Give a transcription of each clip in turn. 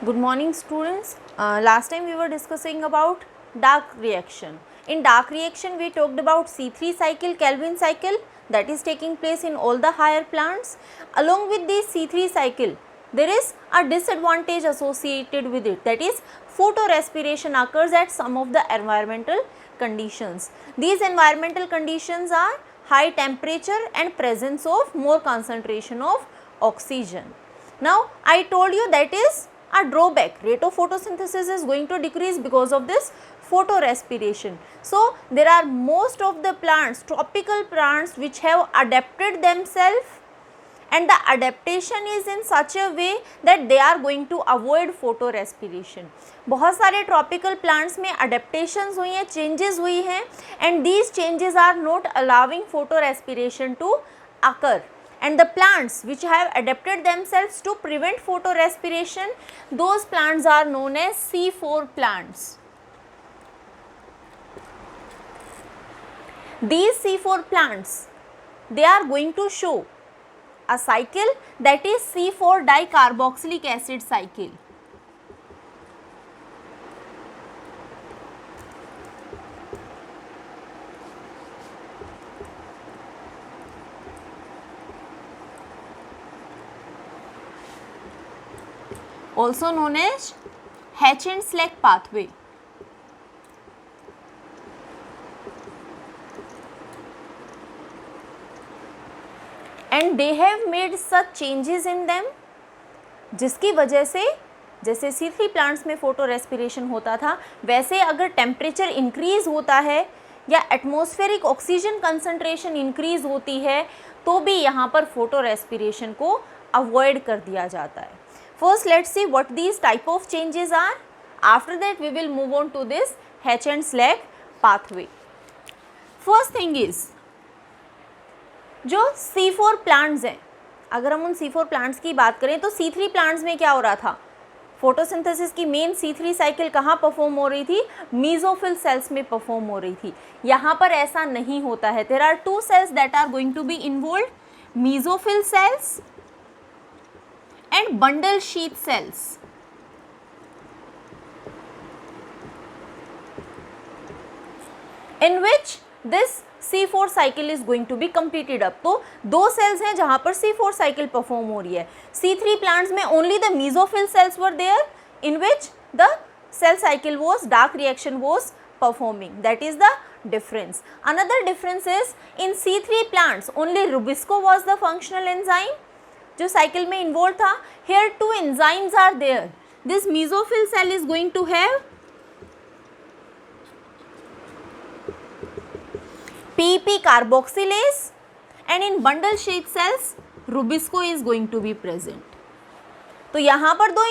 Good morning students. Last time we were discussing about dark reaction. In dark reaction we talked about C3 cycle, Calvin cycle that is taking place in all the higher plants. Along with this C3 cycle there is a disadvantage associated with it, that is photorespiration occurs at some of the environmental conditions. These environmental conditions are high temperature and presence of more concentration of oxygen. Now I told you that is a drawback. Rate of photosynthesis is going to decrease because of this photorespiration. So there are most of the plants, tropical plants, which have adapted themselves, and the adaptation is in such a way that they are going to avoid photorespiration. बहुत सारे tropical plants में adaptations हुई हैं, changes हुई हैं, and these changes are not allowing photorespiration to occur. And the plants which have adapted themselves to prevent photorespiration, those plants are known as C4 plants. These C4 plants, they are going to show a cycle that is C4 dicarboxylic acid cycle. Also known as Hatch and Slack pathway. And they have made such changes in them जिसकी वजह से जैसे C3 plants में photo respiration होता था, वैसे अगर temperature increase होता है या एटमॉस्फेरिक ऑक्सीजन कंसंट्रेशन इंक्रीज होती है तो भी यहाँ पर फोटो रेस्पिरेशन को अवॉइड कर दिया जाता है. First let's see what these type of changes are. After that we will move on to this Hatch and Slack pathway. First thing is जो C4 प्लांट्स हैं, अगर हम उन C4 प्लांट्स की बात करें तो C3 प्लांट्स में क्या हो रहा था, फोटोसिंथेसिस की मेन C3 साइकिल कहाँ परफॉर्म हो रही थी, मीजोफिल सेल्स में परफॉर्म हो रही थी. यहाँ पर ऐसा नहीं होता है. There are two cells that are going to be involve, mesophyll cells and bundle sheath cells. In which this C4 cycle is going to be completed up. तो दो cells हैं जहाँ पर C4 cycle perform हो रही है. C3 plants में only the mesophyll cells were there in which the cell cycle was, dark reaction was performing. That is the difference. Another difference is in C3 plants only Rubisco was the functional enzyme जो cycle में involve था. Here two enzymes are there. This mesophyll cell is going to have PEP carboxylase and in bundle sheath cells Rubisco is going to be present. तो यहाँ पर दो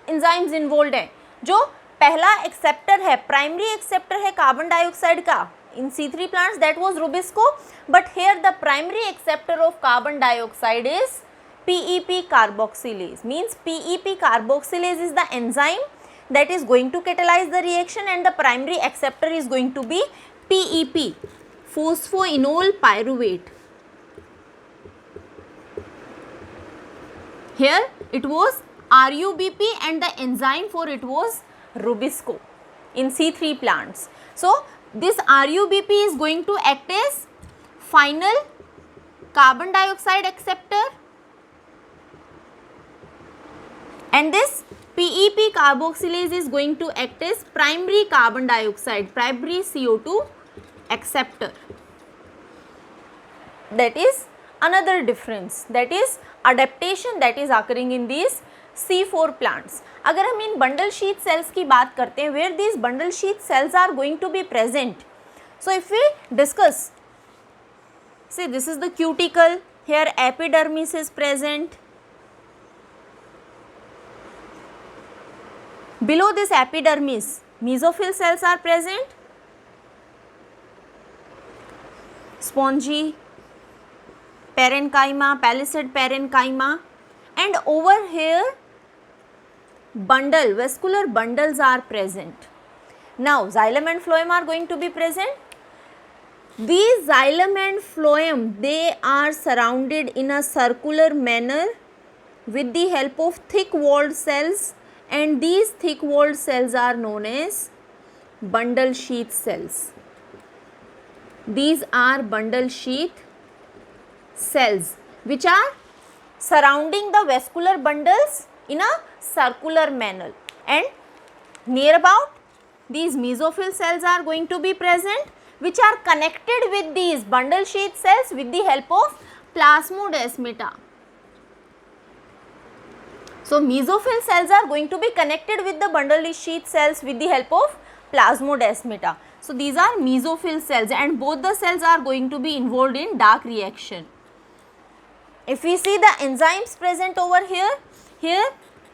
enzymes involve हैं. जो पहला एक्सेप्टर है, प्राइमरी एक्सेप्टर है कार्बन डाइऑक्साइड का in C3 plants, that was Rubisco, but here the primary acceptor of carbon dioxide is PEP carboxylase. Means PEP carboxylase is the enzyme that is going to catalyze the reaction and the primary acceptor is going to be PEP, phosphoenol pyruvate. Here it was RUBP and the enzyme for it was Rubisco in C3 plants. So this RUBP is going to act as final carbon dioxide acceptor, and this PEP carboxylase is going to act as primary carbon dioxide, primary CO2 acceptor. That is another difference, that is adaptation that is occurring in these C4 plants. अगर हम इन bundle sheath cells की बात करते हैं, where these bundle sheath cells are going to be present. So if we discuss, say this is the cuticle, here epidermis is present. Below this epidermis, mesophyll cells are present, spongy parenchyma, palisade parenchyma, and over here bundle, vascular bundles are present. Now xylem and phloem are going to be present. These xylem and phloem, they are surrounded in a circular manner with the help of thick walled cells and these thick walled cells are known as bundle sheath cells. These are bundle sheath cells which are surrounding the vascular bundles in a circular manner, and near about these mesophyll cells are going to be present which are connected with these bundle sheath cells with the help of plasmodesmata. So mesophyll cells are going to be connected with the bundle sheath cells with the help of plasmodesmata. So these are mesophyll cells, and both the cells are going to be involved in dark reaction. If we see the enzymes present over here,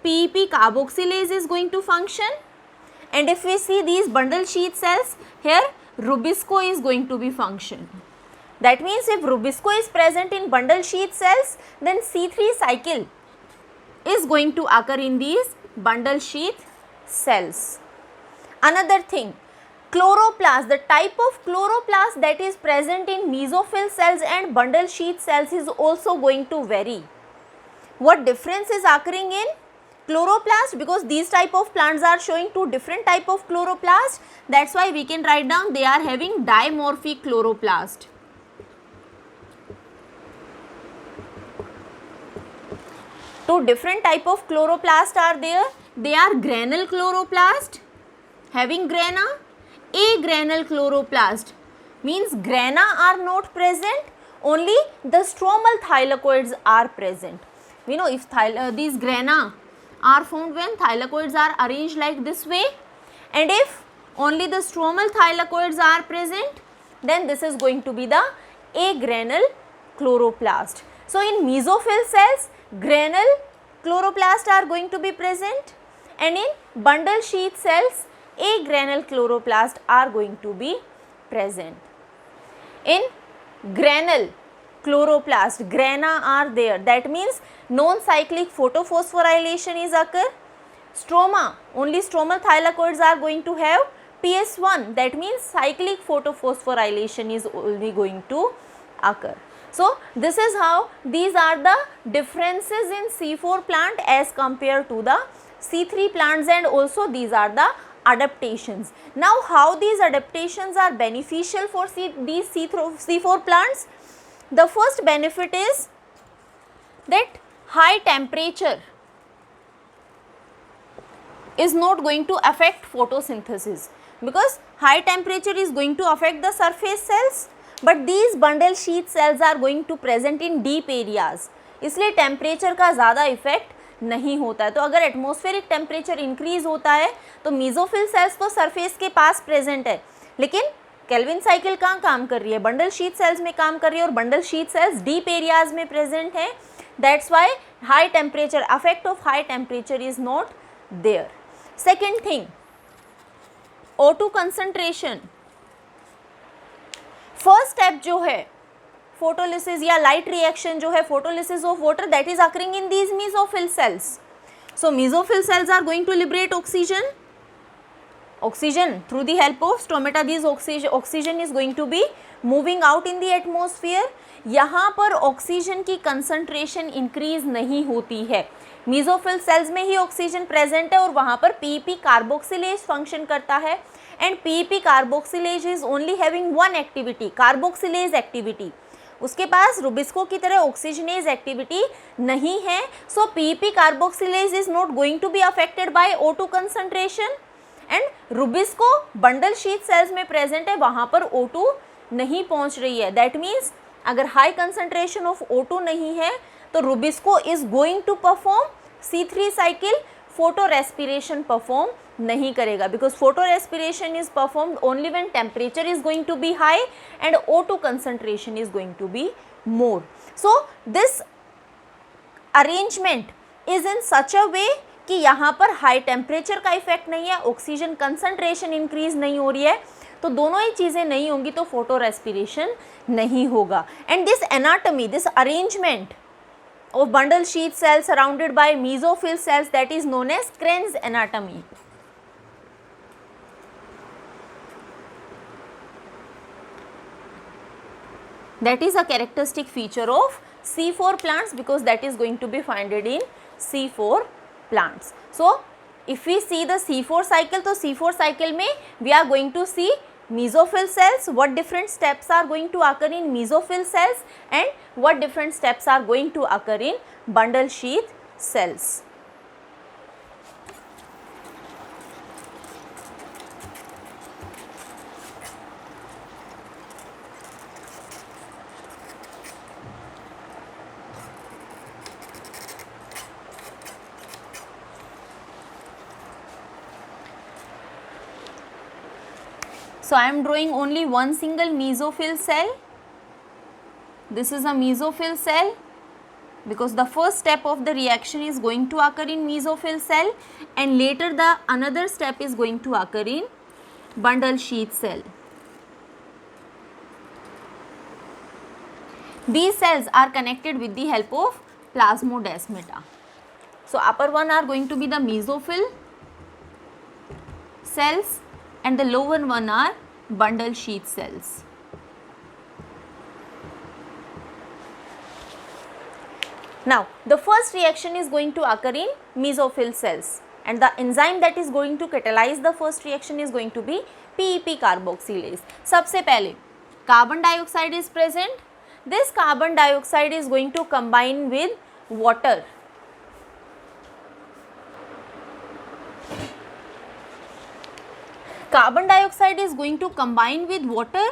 PEP carboxylase is going to function, and if we see these bundle sheath cells, here Rubisco is going to be function. That means if Rubisco is present in bundle sheath cells, then C3 cycle is going to occur in these bundle sheath cells. Another thing, chloroplast, the type of chloroplast that is present in mesophyll cells and bundle sheath cells is also going to vary. What difference is occurring in chloroplast? Because these type of plants are showing two different type of chloroplast, that's why we can write down they are having dimorphic chloroplast. Two different type of chloroplast are there. They are granule chloroplast having grana. Agranule chloroplast means grana are not present, only the stromal thylakoids are present. We know if these grana are found when thylakoids are arranged like this way, and if only the stromal thylakoids are present, then this is going to be the agranule chloroplast. So in mesophyll cells, granule chloroplast are going to be present, and in bundle sheath cells, agranule chloroplast are going to be present. In granule chloroplast, grana are there, that means non-cyclic photophosphorylation is occur. Stroma, only stromal thylakoids are going to have PS1, that means cyclic photophosphorylation is only going to occur. So this is how these are the differences in C4 plant as compared to the C3 plants, and also these are the adaptations. Now how these adaptations are beneficial for these C4 plants? The first benefit is that high temperature is not going to affect photosynthesis, because high temperature is going to affect the surface cells, but these bundle sheath cells are going to present in deep areas, इसलिए temperature का ज़्यादा effect नहीं होता है. तो अगर atmospheric temperature increase होता है तो मेसोफिल सेल्स तो सरफेस के पास प्रेजेंट है, लेकिन केल्विन साइकिल कहाँ काम कर रही है? बंडल शीट सेल्स में काम कर रही है, और bundle sheath cells deep areas में प्रेजेंट है. That's why high temperature, affect of high temperature is not there. Second thing, O2 concentration. First step जो है फोटोलिसिस या लाइट रिएक्शन जो है, photolysis of water, that is occurring in these mesophyll cells. So mesophyll cells are going to liberate oxygen through the help of stomata. This oxygen is going to be moving out in the atmosphere. यहाँ पर oxygen की concentration increase नहीं होती है. Mesophyll cells में ही oxygen present है और वहाँ पर पीईपी कार्बोक्सिलेज फंक्शन करता है, and PEP carboxylase is only having one activity, carboxylase activity. उसके पास रुबिस्को की तरह ऑक्सीजनेज एक्टिविटी नहीं है. So PEP carboxylase is not going to be affected by O2 concentration, and rubisco bundle sheath cells में present है, वहाँ पर O2 नहीं पहुँच रही है. दैट मीन्स अगर हाई कंसंट्रेशन ऑफ O2 नहीं है तो rubisco is going to perform C3 cycle, photo respiration perform नहीं करेगा, because photo respiration is performed only when temperature is going to be high and O2 concentration is going to be more. So this arrangement is in such a way कि यहाँ पर high temperature का effect नहीं है, oxygen concentration increase नहीं हो रही है, तो दोनों ही चीज़ें नहीं होंगी तो फोटो रेस्पिरेशन नहीं होगा. And this anatomy, this arrangement of bundle sheath cells surrounded by mesophyll cells, that is known as Krenz anatomy. That is a characteristic feature of C4 plants, because that is going to be found in C4 plants. So if we see the C4 cycle, तो C4 cycle में we are going to see mesophyll cells, what different steps are going to occur in mesophyll cells and what different steps are going to occur in bundle sheath cells. So I am drawing only one single mesophyll cell. This is a mesophyll cell because the first step of the reaction is going to occur in mesophyll cell and later the another step is going to occur in bundle sheath cell. These cells are connected with the help of plasmodesmata. So upper one are going to be the mesophyll cells and the lower one are bundle sheath cells. Now the first reaction is going to occur in mesophyll cells and the enzyme that is going to catalyze the first reaction is going to be PEP carboxylase. सबसे पहले carbon dioxide is present. This carbon dioxide is going to combine with water. Carbon dioxide is going to combine with water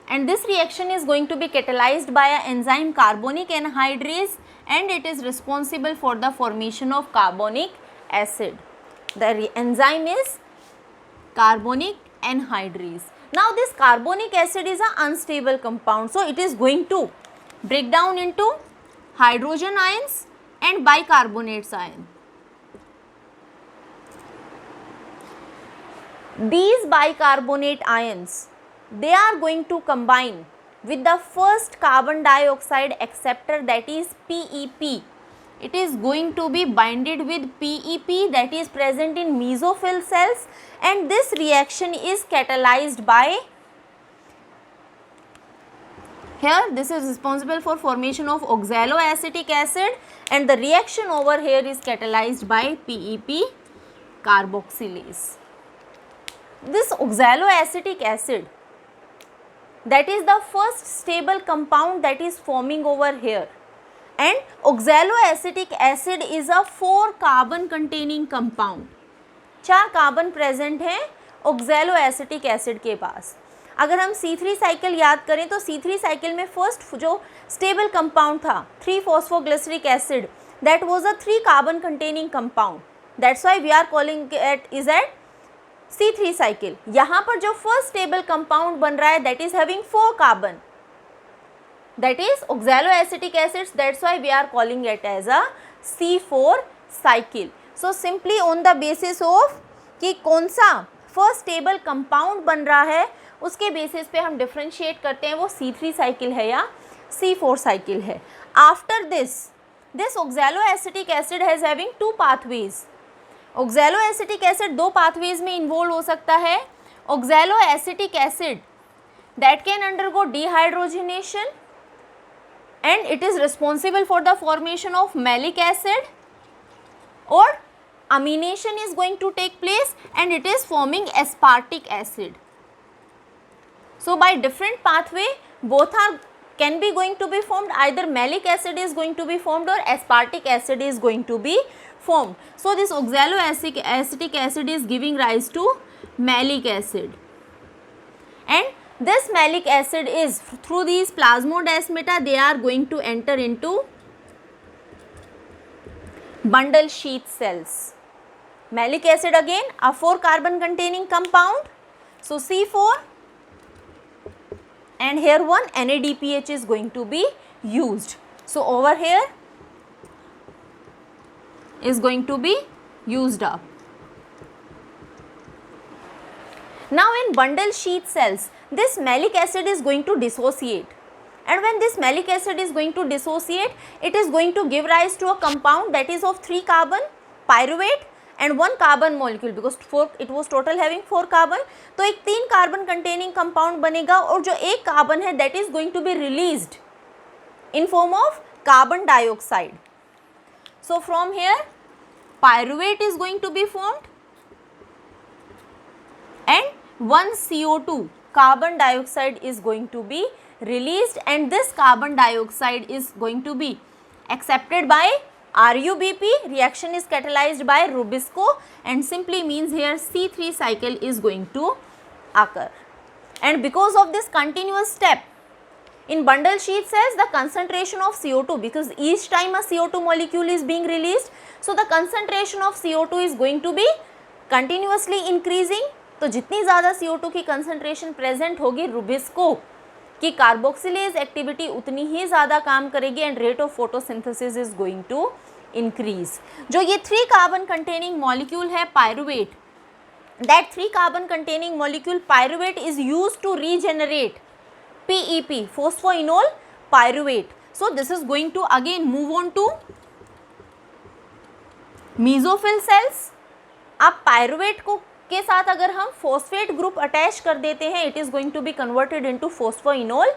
and this reaction is going to be catalyzed by an enzyme carbonic anhydrase and it is responsible for the formation of carbonic acid. The enzyme is carbonic anhydrase. Now this carbonic acid is an unstable compound, so it is going to break down into hydrogen ions and bicarbonates ion. These bicarbonate ions, they are going to combine with the first carbon dioxide acceptor, that is PEP. It is going to be binded with PEP that is present in mesophyll cells and this reaction is catalyzed by, here this is responsible for formation of oxaloacetic acid and the reaction over here is catalyzed by PEP carboxylase. This oxaloacetic acid, that is the first stable compound that is forming over here and oxaloacetic acid is a 4 carbon containing compound. 4 carbon present हैं oxaloacetic acid के पास. अगर हम C3 cycle याद करें तो C3 cycle में first जो stable compound था 3-phosphoglyceric acid, that was a 3 carbon containing compound. That's why we are calling it is at C3 cycle. यहाँ पर जो फर्स्ट स्टेबल कंपाउंड बन रहा है that is having 4 carbon, that is oxaloacetic acids. That's why we are calling it as a C4 cycle. So simply on the basis of कि कौन सा first stable compound बन रहा है उसके बेसिस पे हम डिफ्रेंशिएट करते हैं वो C3 साइकिल है या C4 साइकिल है. After this oxaloacetic acid has having 2 pathways. oxaloacetic acid 2 pathways में इन्वॉल्व हो सकता है. oxaloacetic acid that can undergo dehydrogenation and it is responsible for the formation of malic acid, or amination is going to take place and it is forming aspartic acid. So by different pathway both are can be going to be formed, either malic acid is going to be formed or aspartic acid is going to be formed. So this oxaloacetic acid is giving rise to malic acid and this malic acid is through these plasmodesmata they are going to enter into bundle sheath cells. Malic acid again a 4 carbon containing compound, so C4 and here one NADPH is going to be used. So over here is going to be used up. Now in bundle sheath cells this malic acid is going to dissociate, and when this malic acid is going to dissociate it is going to give rise to a compound that is of 3 carbon pyruvate and 1 carbon molecule, because it was total having 4 carbon. तो एक 3 carbon containing compound बनेगा और जो 1 carbon है that is going to be released in form of carbon dioxide. So from here pyruvate is going to be formed and one CO2 carbon dioxide is going to be released, and this carbon dioxide is going to be accepted by RUBP. Reaction is catalyzed by Rubisco and simply means here C3 cycle is going to occur. And because of this continuous step in bundle sheath cells, the concentration of CO2, because each time a CO2 molecule is being released, so the concentration of CO2 is going to be continuously increasing. तो जितनी ज़्यादा CO2 की concentration present होगी, Rubisco की carboxylase activity उतनी ही ज़्यादा काम करेगी and rate of photosynthesis is going to increase. जो ये 3 कार्बन कंटेनिंग मॉलिक्यूल है pyruvate, that 3 carbon containing molecule pyruvate is used to regenerate PEP, phosphoenol pyruvate. So this is going to again move on to mesophyll cells. आप pyruvate को के साथ अगर हम phosphate group attach कर देते हैं, it is going to be converted into phosphoenol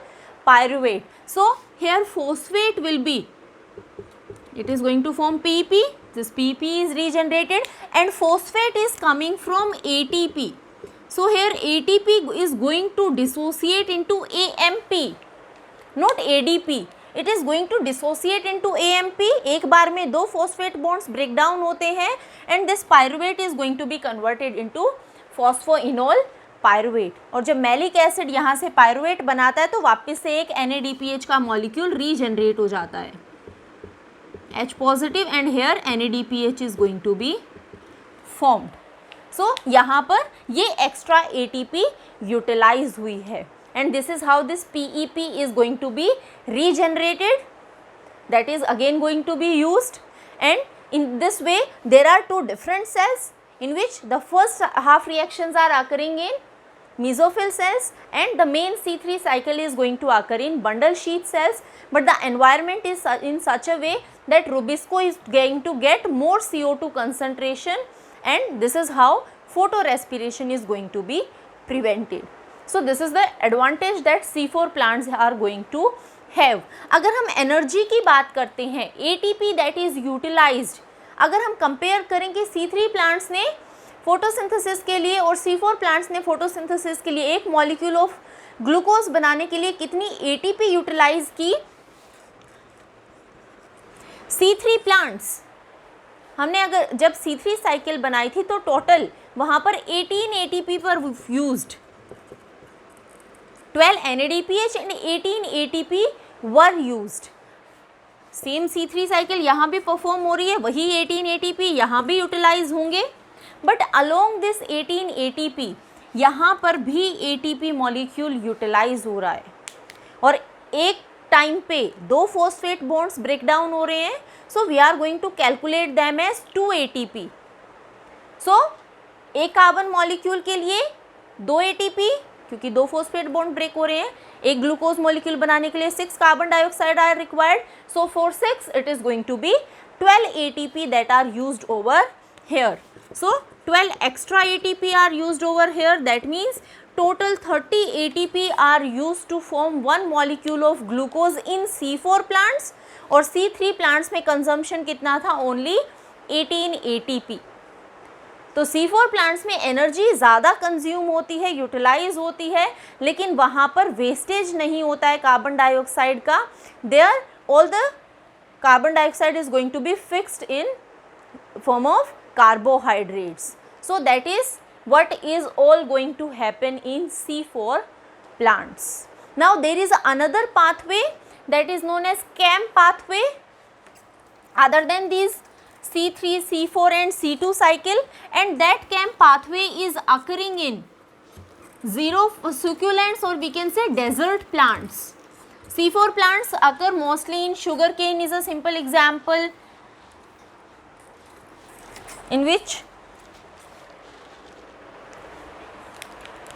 pyruvate. So here phosphate will be, it is going to form PP. This PP is regenerated and phosphate is coming from ATP. So here ATP is going to dissociate into AMP, not ADP. It is going to dissociate into AMP. एक बार में 2 phosphate bonds break down होते हैं and this pyruvate is going to be converted into phosphoenol pyruvate. और जब malic acid यहाँ से pyruvate बनाता है तो वापस से एक NADPH का मॉलिक्यूल रीजनरेट हो जाता है, H positive, and here NADPH is going to be formed. So यहाँ पर ये extra ATP यूटिलाइज हुई है and this is how this PEP is going to be regenerated, that is again going to be used. And in this way there are 2 different cells in which the first half reactions are occurring in mesophyll cells and the main C3 cycle is going to occur in bundle sheath cells, but the environment is in such a way that Rubisco is going to get more CO2 concentration and this is how photorespiration is going to be prevented. So this is the advantage that C4 plants are going to have. अगर हम energy की बात करते हैं, ATP that is utilized, अगर हम compare करें कि C3 प्लांट्स ने फोटोसिंथेसिस के लिए और C4 प्लांट्स ने फोटोसिंथेसिस के लिए एक मॉलिक्यूल ऑफ ग्लूकोज बनाने के लिए कितनी ATP यूटिलाइज की, C3 प्लांट्स हमने अगर जब C3 साइकिल बनाई थी तो टोटल वहाँ पर 18 ATP पर used, 12 NADPH and 18 ATP were used. Same C3 cycle यहाँ भी परफॉर्म हो रही है, वही 18 ATP यहाँ भी यूटिलाइज होंगे, बट अलोंग दिस 18 ATP यहाँ पर भी ATP मॉलिक्यूल यूटिलाइज हो रहा है और एक टाइम पे 2 फॉस्फेट बॉन्ड्स ब्रेक डाउन हो रहे हैं. So we are going to calculate them as 2 ATP. सो एक कार्बन मॉलिक्यूल के लिए 2 ATP, क्योंकि 2 फॉस्फेट बॉन्ड ब्रेक हो रहे हैं. एक ग्लूकोज मॉलिक्यूल बनाने के लिए 6 carbon dioxide are required. So for 6 it is going to be 12 ATP that are used over here. So 12 extra ATP are used over here. That means total 30 ATP are used to form one molecule of glucose in C4 plants और C3 plants में consumption कितना था, only 18 ATP. तो C4 plants में energy ज़्यादा consume होती है, utilise होती है, लेकिन वहाँ पर वेस्टेज नहीं होता है कार्बन डाइऑक्साइड का. There all the carbon dioxide is going to be fixed in form of carbohydrates. So that is what is all going to happen in C4 plants. Now there is another pathway that is known as CAM pathway other than these C3, C4 and C2 cycle, and that CAM pathway is occurring in zero succulents or we can say desert plants. C4 plants occur mostly in sugarcane is a simple example in which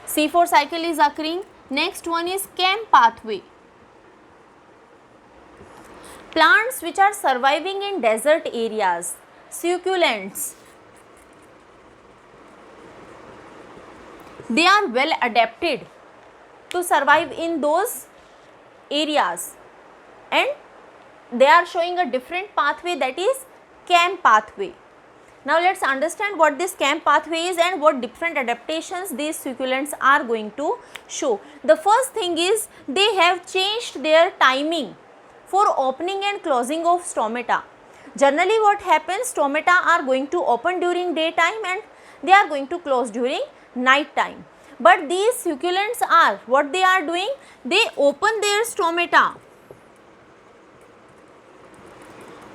C4 cycle is occurring. Next one is CAM pathway. Plants which are surviving in desert areas, succulents, they are well adapted to survive in those areas and they are showing a different pathway, that is CAM pathway. Now let's understand what this CAM pathway is and what different adaptations these succulents are going to show. The first thing is they have changed their timing for opening and closing of stomata. Generally what happens, stomata are going to open during daytime and they are going to close during night time. But these succulents are, what they are doing, they open their stomata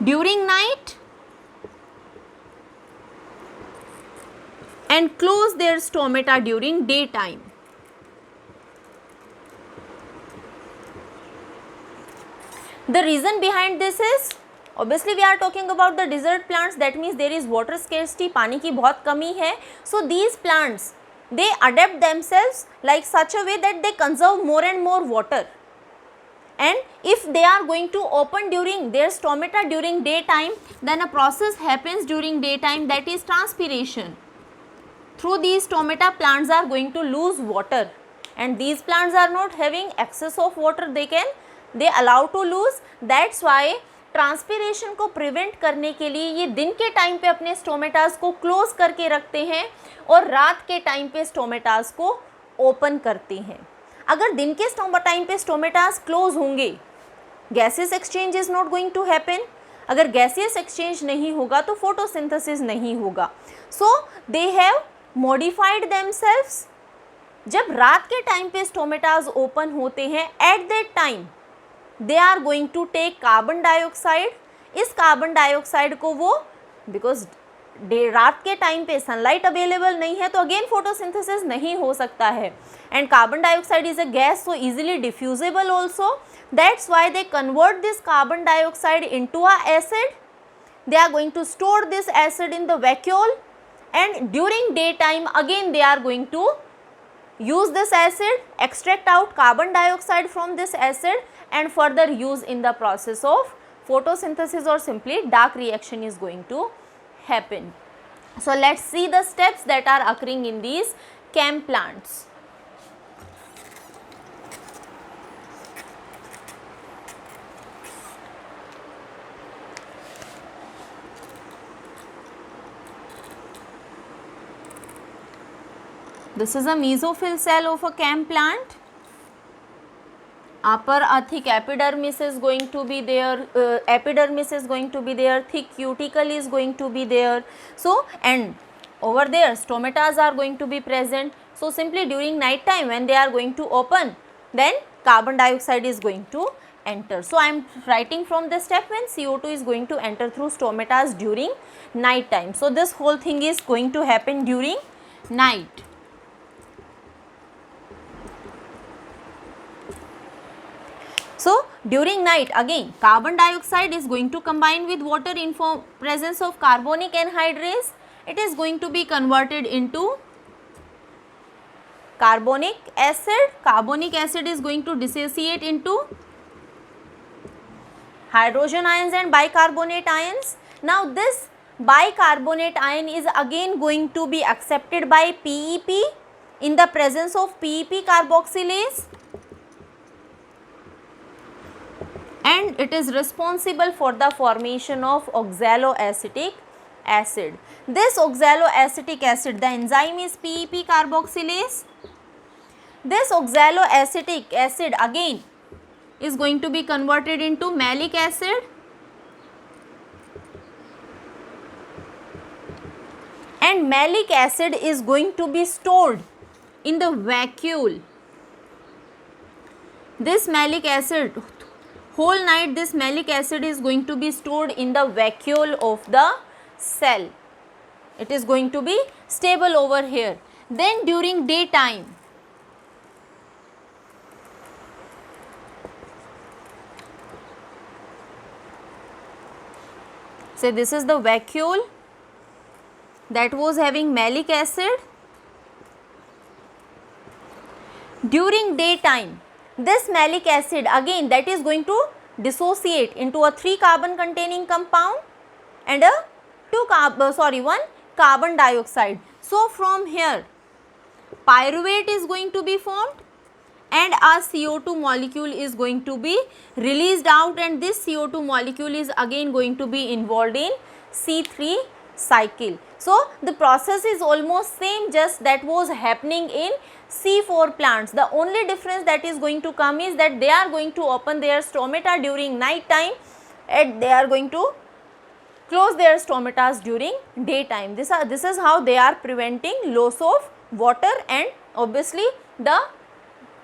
during night and close their stomata during daytime. The reason behind this is, obviously we are talking about the desert plants, that means there is water scarcity, पानी की बहुत कमी है. So these plants, they adapt themselves like such a way that they conserve more and more water. And if they are going to open during their stomata during daytime, then a process happens during daytime, that is transpiration. Through these stomata, plants are going to lose water, and these plants are not having excess of water, they allow to lose. That's why transpiration को prevent करने के लिए ये दिन के time पे अपने stomatas को क्लोज करके रखते हैं और रात के टाइम पे स्टोमेटास को ओपन करते हैं. अगर दिन के टाइम पे स्टोमेटास क्लोज होंगे, gases exchange is not going to happen. अगर गैसेस एक्सचेंज नहीं होगा तो फोटोसिंथेसिस नहीं होगा. So they have modified themselves. जब रात के टाइम पे स्टोमेटास ओपन होते हैं, at that time they are going to take carbon dioxide. इस कार्बन डाइऑक्साइड को वो, बिकॉज रात के टाइम पे सनलाइट अवेलेबल नहीं है तो अगेन फोटोसिंथेसिस नहीं हो सकता है, and carbon dioxide is a gas, so easily diffusible also. That's why they convert this carbon dioxide into a acid. They are going to store this acid in the vacuole, and during daytime again they are going to use this acid, extract out carbon dioxide from this acid and further use in the process of photosynthesis, or simply dark reaction is going to happen. So let's see the steps that are occurring in these CAM plants. This is a mesophyll cell of a CAM plant. Upper thick epidermis is going to be there, epidermis is going to be there, thick cuticle is going to be there. So, and over there stomatas are going to be present. So simply during night time when they are going to open, then carbon dioxide is going to enter. So I am writing from the step when CO2 is going to enter through stomatas during night time. So this whole thing is going to happen during night. So during night again carbon dioxide is going to combine with water in presence of carbonic anhydrase. It is going to be converted into carbonic acid. Carbonic acid is going to dissociate into hydrogen ions and bicarbonate ions. Now this bicarbonate ion is again going to be accepted by PEP in the presence of PEP carboxylase, and it is responsible for the formation of oxaloacetic acid. This oxaloacetic acid, the enzyme is PEP carboxylase. This oxaloacetic acid again is going to be converted into malic acid, and malic acid is going to be stored in the vacuole. This malic acid, whole night this malic acid is going to be stored in the vacuole of the cell. It is going to be stable over here. Then during daytime, say this is the vacuole that was having malic acid. During daytime, this malic acid again that is going to dissociate into a 3 carbon containing compound and a 1 carbon dioxide. So from here pyruvate is going to be formed and a CO2 molecule is going to be released out, and this CO2 molecule is again going to be involved in C3 cycle. So the process is almost same, just that was happening in C4 plants. The only difference that is going to come is that they are going to open their stomata during night time and they are going to close their stomatas during daytime. This is how they are preventing loss of water, and obviously the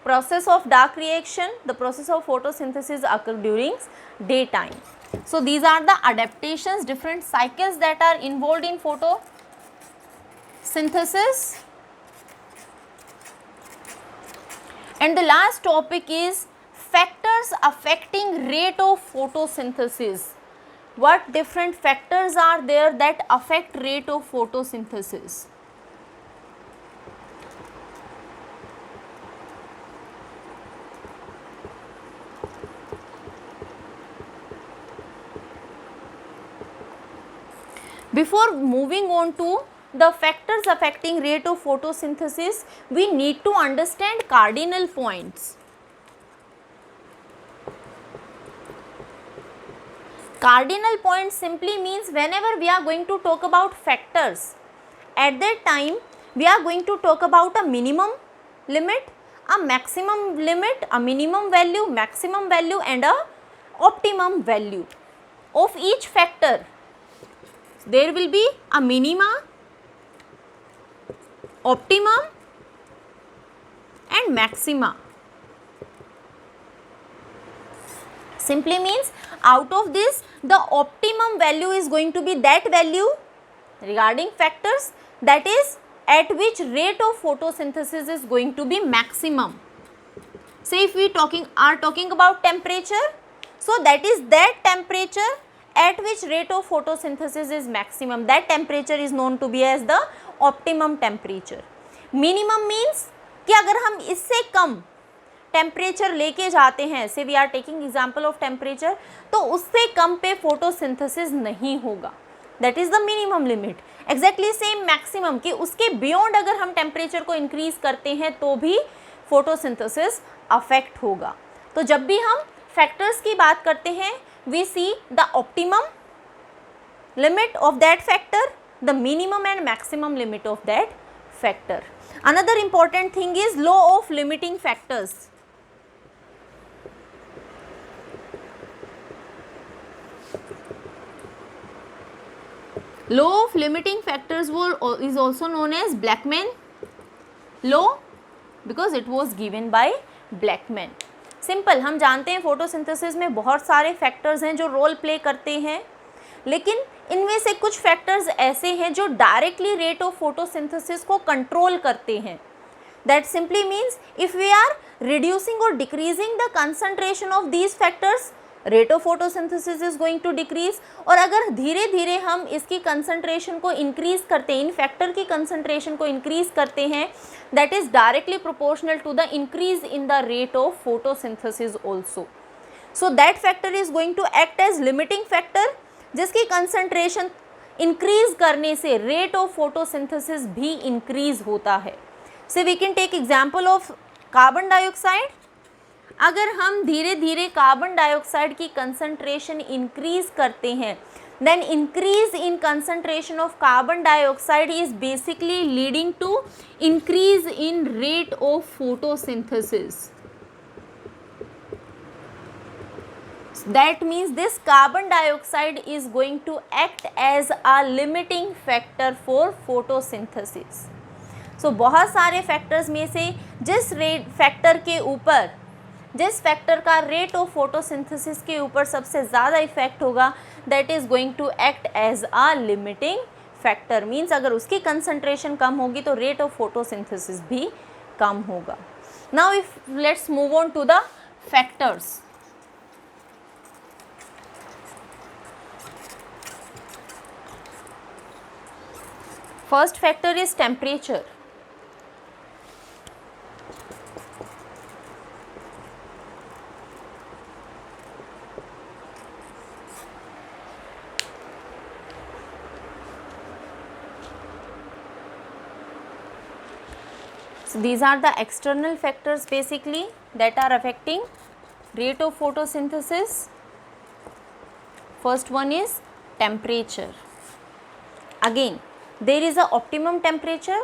process of dark reaction, the process of photosynthesis occur during daytime. So these are the adaptations, different cycles that are involved in photosynthesis. And the last topic is factors affecting rate of photosynthesis. What different factors are there that affect rate of photosynthesis? Before moving on to the factors affecting rate of photosynthesis, we need to understand cardinal points. Cardinal point simply means whenever we are going to talk about factors, at that time we are going to talk about a minimum limit, a maximum limit, a minimum value, maximum value and a optimum value of each factor. There will be a minima, optimum and maxima. Simply means out of this the optimum value is going to be that value regarding factors that is at which rate of photosynthesis is going to be maximum. Say if we are talking about temperature, so that is that temperature at which rate of photosynthesis is maximum, that temperature is known to be as the optimum temperature. Minimum means कि अगर हम इससे कम temperature लेके जाते हैं, say we are taking example of temperature, तो उससे कम पे फोटोसिंथेसिस नहीं होगा, that is the minimum limit. Exactly same maximum कि उसके बियॉन्ड अगर हम टेम्परेचर को इंक्रीज करते हैं तो भी फोटोसिंथेसिस अफेक्ट होगा. तो जब भी हम फैक्टर्स की बात करते हैं, we see the optimum limit of that factor, the minimum and maximum limit of that factor. Another important thing is law of limiting factors. Law of limiting factors is also known as Blackman law because it was given by Blackman. Simple, हम जानते हैं photosynthesis में बहुत सारे factors हैं जो role play करते हैं, लेकिन इनमें से कुछ फैक्टर्स ऐसे हैं जो डायरेक्टली रेट ऑफ फोटोसिंथेसिस को कंट्रोल करते हैं. That simply means if we are reducing or decreasing the concentration of these factors, rate of photosynthesis is going to decrease. और अगर धीरे धीरे हम इसकी कंसंट्रेशन को इंक्रीज करते हैं, इन फैक्टर की कंसंट्रेशन को इंक्रीज करते हैं, that is directly proportional to the increase in the rate of photosynthesis also. So that factor is going to act as limiting factor, जिसकी concentration increase करने से rate of photosynthesis भी increase होता है. So we can take example of carbon dioxide. अगर हम धीरे धीरे कार्बन डाइऑक्साइड की concentration increase करते हैं, then increase in concentration of carbon dioxide is basically leading to increase in rate of photosynthesis. That means this carbon dioxide is going to act as a limiting factor for photosynthesis. So बहुत सारे factors में से जिस factor के ऊपर, जिस factor का rate of photosynthesis के ऊपर सबसे ज़्यादा इफेक्ट होगा, that is going to act as a limiting factor. Means अगर उसकी कंसंट्रेशन कम होगी तो रेट ऑफ फोटोसिंथेसिस भी कम होगा. Now if let's move on to the factors. First factor is temperature. So these are the external factors basically that are affecting rate of photosynthesis. First one is temperature. Again, there is a optimum temperature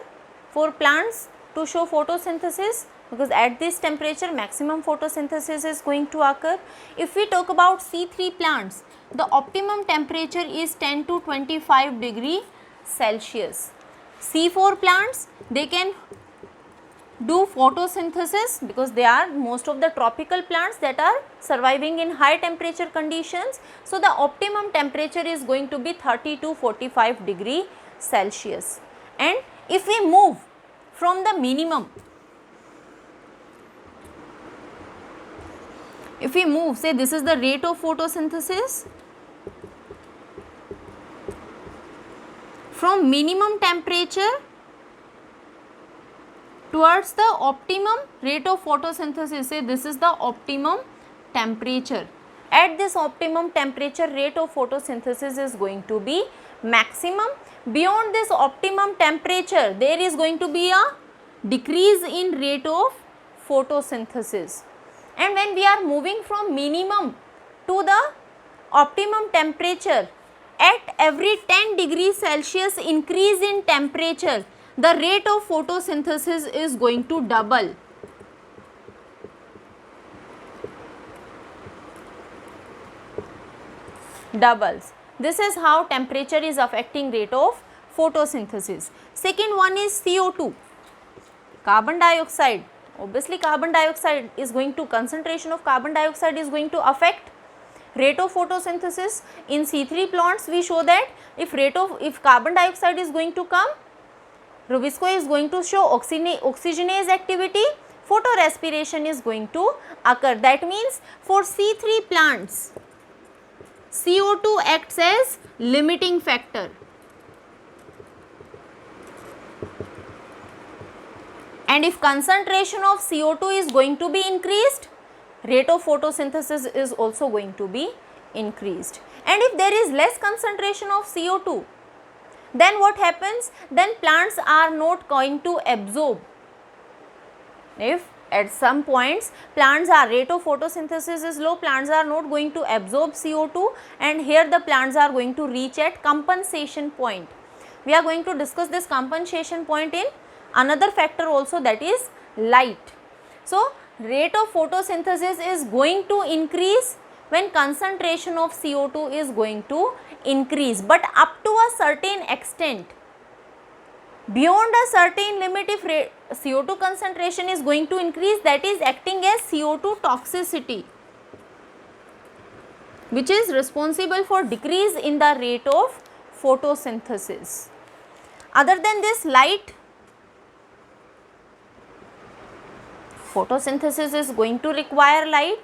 for plants to show photosynthesis, because at this temperature maximum photosynthesis is going to occur. If we talk about C3 plants, the optimum temperature is 10 to 25 degree Celsius. C4 plants, they can do photosynthesis because they are most of the tropical plants that are surviving in high temperature conditions. So the optimum temperature is going to be 30 to 45 degree Celsius. And if we move from the minimum, if we move, say this is the rate of photosynthesis, from minimum temperature towards the optimum rate of photosynthesis, say this is the optimum temperature. At this optimum temperature, rate of photosynthesis is going to be maximum. Beyond this optimum temperature, there is going to be a decrease in rate of photosynthesis. And when we are moving from minimum to the optimum temperature, at every 10 degrees Celsius increase in temperature, the rate of photosynthesis is going to double. Doubles. This is how temperature is affecting rate of photosynthesis. Second one is CO2, carbon dioxide. Obviously carbon dioxide is going to, concentration of carbon dioxide is going to affect rate of photosynthesis. In C3 plants we show that if carbon dioxide is going to come, Rubisco is going to show oxygenase activity, photorespiration is going to occur. That means for C3 plants, CO2 acts as limiting factor. And if concentration of CO2 is going to be increased, rate of photosynthesis is also going to be increased. And if there is less concentration of CO2, then what happens? Then plants are not going to absorb. If at some points plants are, rate of photosynthesis is low, plants are not going to absorb CO2, and here the plants are going to reach at compensation point. We are going to discuss this compensation point in another factor also, that is light. So rate of photosynthesis is going to increase when concentration of CO2 is going to increase, but up to a certain extent. Beyond a certain limit, if CO2 concentration is going to increase, that is acting as CO2 toxicity, which is responsible for decrease in the rate of photosynthesis. Other than this, light, photosynthesis is going to require light,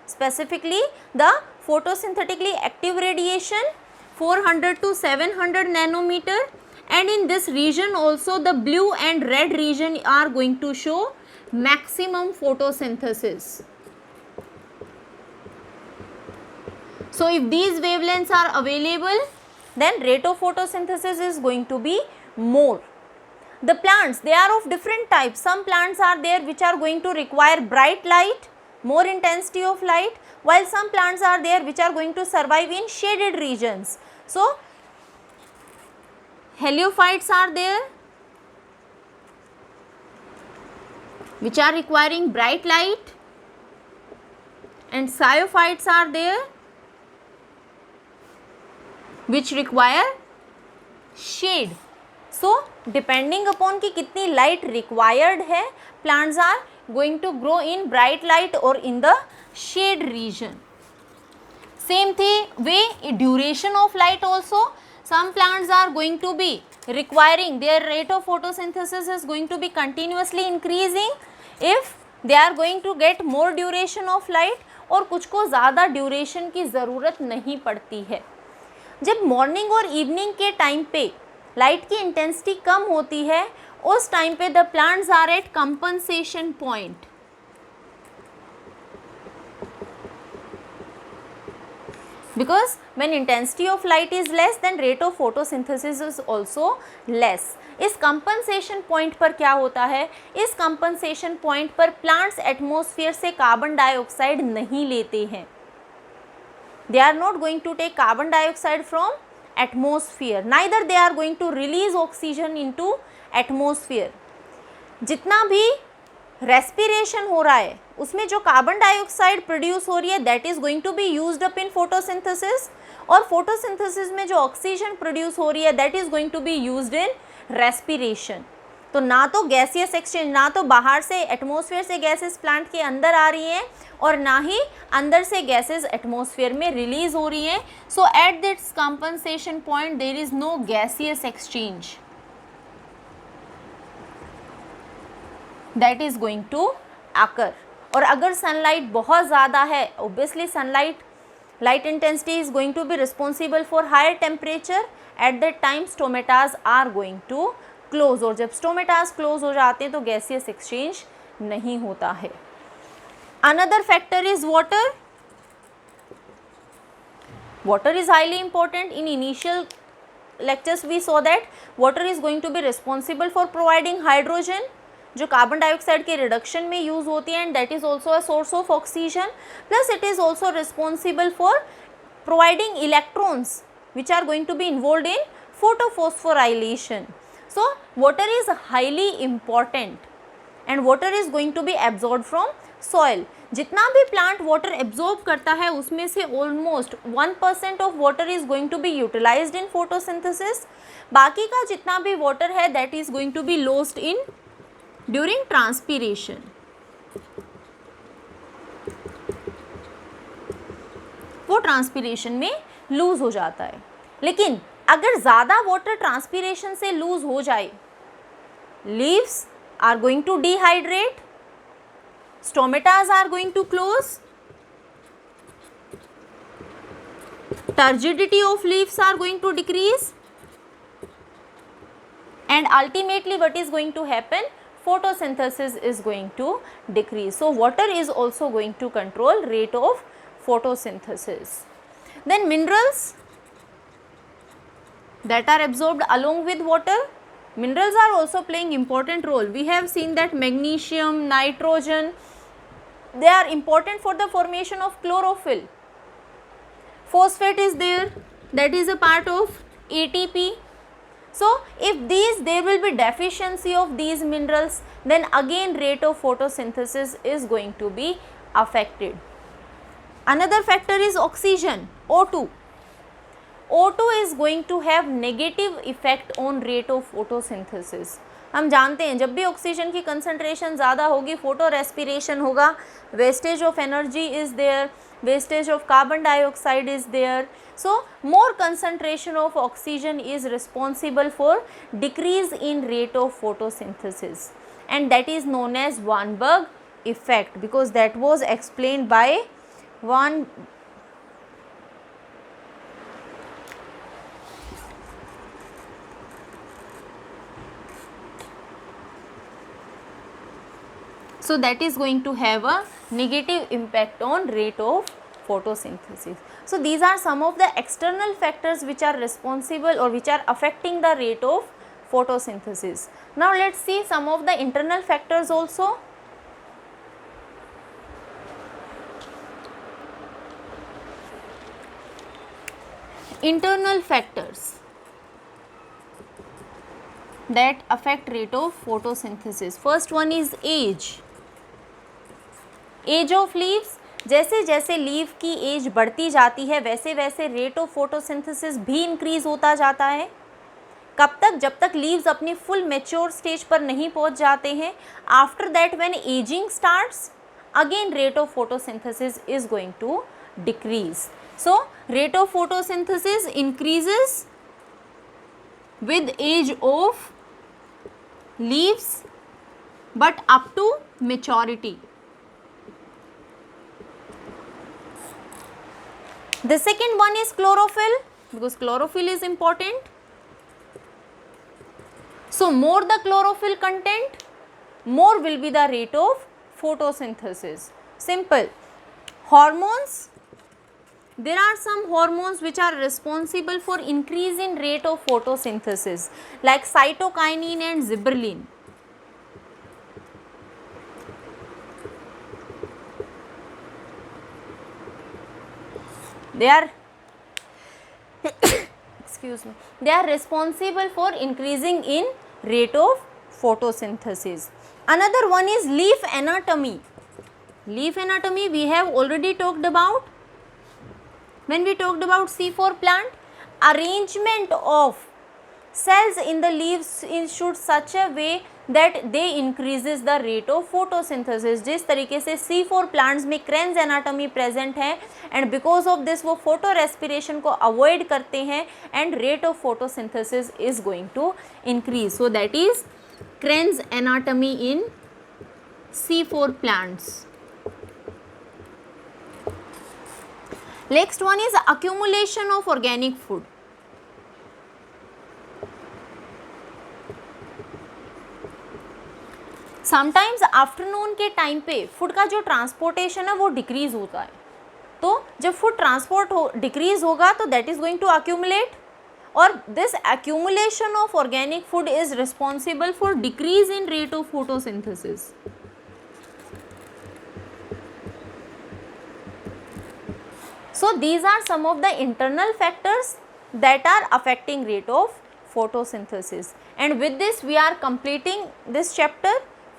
specifically the photosynthetically active radiation 400 to 700 nanometer, and in this region also the blue and red region are going to show maximum photosynthesis. So if these wavelengths are available, then rate of photosynthesis is going to be more. The plants, they are of different types. Some plants are there which are going to require bright light, more intensity of light, while some plants are there which are going to survive in shaded regions. So heliophytes are there which are requiring bright light, and psiophytes are there which require shade. So depending upon कि कितनी light required है, plants are going to grow in bright light or in the shade region. Same way, duration of light also, some plants are going to be requiring, their rate of photosynthesis is going to be continuously increasing if they are going to get more duration of light, और कुछ को ज़्यादा duration की ज़रूरत नहीं पड़ती है. जब मॉर्निंग और इवनिंग के टाइम पे लाइट की इंटेंसिटी कम होती है, उस टाइम पे the plants are at compensation point. Because when intensity of light is less, then rate of photosynthesis is also less. इस compensation point पर क्या होता है? इस compensation point पर plants atmosphere से कार्बन डाइऑक्साइड नहीं लेते हैं. They are not going to take carbon dioxide from atmosphere, neither they are going to release oxygen into atmosphere. जितना भी रेस्पिरेशन हो रहा है उसमें जो कार्बन डाइऑक्साइड प्रोड्यूस हो रही है that is going to be used up in photosynthesis, और फोटोसिंथेसिस में जो ऑक्सीजन प्रोड्यूस हो रही है that is going to be used in respiration. तो ना तो गैसियस एक्सचेंज, ना तो बाहर से एटमॉस्फेयर से गैसेस प्लांट के अंदर आ रही हैं और ना ही अंदर से गैसेस एटमॉस्फेयर में रिलीज हो रही हैं. So at this compensation point there is no gaseous exchange that is going to occur. और अगर सनलाइट बहुत ज़्यादा है, obviously light intensity is going to be responsible for higher temperature. At that time stomatas are going to close, और जब stomatas close हो जाते हैं तो गैसियस एक्सचेंज नहीं होता है. Another factor is water. Water is highly important. In initial lectures we saw that water is going to be responsible for providing hydrogen जो कार्बन डाइऑक्साइड के रिडक्शन में यूज होती है, and that is also a source of oxygen. Plus it is also responsible for providing electrons which are going to be involve in photophosphorylation. So water is highly important and water is going to be absorb from soil. जितना भी plant water absorb करता है उसमें से almost 1% of water is going to be utilized in photosynthesis. बाकी का जितना भी वाटर है that is going to be lost in during transpiration. वो ट्रांसपीरेशन में लूज हो जाता है. लेकिन अगर ज़्यादा वाटर ट्रांसपीरेशन से लूज हो जाए, leaves are going to dehydrate, stomatas are going to close, turgidity of leaves are going to decrease, and ultimately what is going to happen, photosynthesis is going to decrease. So water is also going to control rate of photosynthesis. Then minerals that are absorbed along with water, minerals are also playing important role. We have seen that magnesium, nitrogen, they are important for the formation of chlorophyll. Phosphate is there, that is a part of ATP. So if there will be deficiency of these minerals, then again rate of photosynthesis is going to be affected. Another factor is oxygen, O2. O2 is going to have negative effect on rate of photosynthesis. हम जानते हैं जब भी oxygen की concentration ज़्यादा होगी photo respiration होगा, wastage of energy is there, wastage of carbon dioxide is there. So more concentration of oxygen is responsible for decrease in rate of photosynthesis, and that is known as Warburg effect because that was explained by so that is going to have a negative impact on rate of photosynthesis. So these are some of the external factors which are responsible or which are affecting the rate of photosynthesis. Now let's see some of the internal factors also. Internal factors that affect rate of photosynthesis. First one is age. Age of leaves, जैसे जैसे leave की as बढ़ती जाती है वैसे वैसे rate of photosynthesis भी increase होता जाता है. कब तक? जब तक लीव्स अपनी फुल मैच्योर स्टेज पर नहीं पहुंच जाते हैं. After that when ageing starts again rate of photosynthesis is going to decrease. So rate of photosynthesis increases with age of leaves but up to maturity. The second one is chlorophyll, because chlorophyll is important. So more the chlorophyll content, more will be the rate of photosynthesis. Simple. Hormones, there are some hormones which are responsible for increase in rate of photosynthesis like cytokinin and gibberellin. They are excuse me, they are responsible for increasing in rate of photosynthesis. Another one is leaf anatomy. Leaf anatomy we have already talked about when we talked about C4 plant. Arrangement of cells in the leaves should such a way that they increases the rate of photosynthesis. जिस तरीके से C4 plants में Krebs anatomy present है and because of this वो photo respiration को avoid करते हैं and rate of photosynthesis is going to increase. So that is Krebs anatomy in C4 plants. Next one is accumulation of organic food. Sometimes afternoon के time पे food का जो transportation है वो decrease होता है, तो जब फूड ट्रांसपोर्ट डिक्रीज होगा तो that is going to accumulate, और this accumulation of organic food is responsible for decrease in rate of photosynthesis. So these are some of the internal factors that are affecting rate of photosynthesis, and with this we are completing this chapter,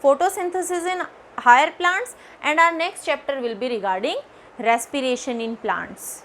photosynthesis in higher plants, and our next chapter will be regarding respiration in plants.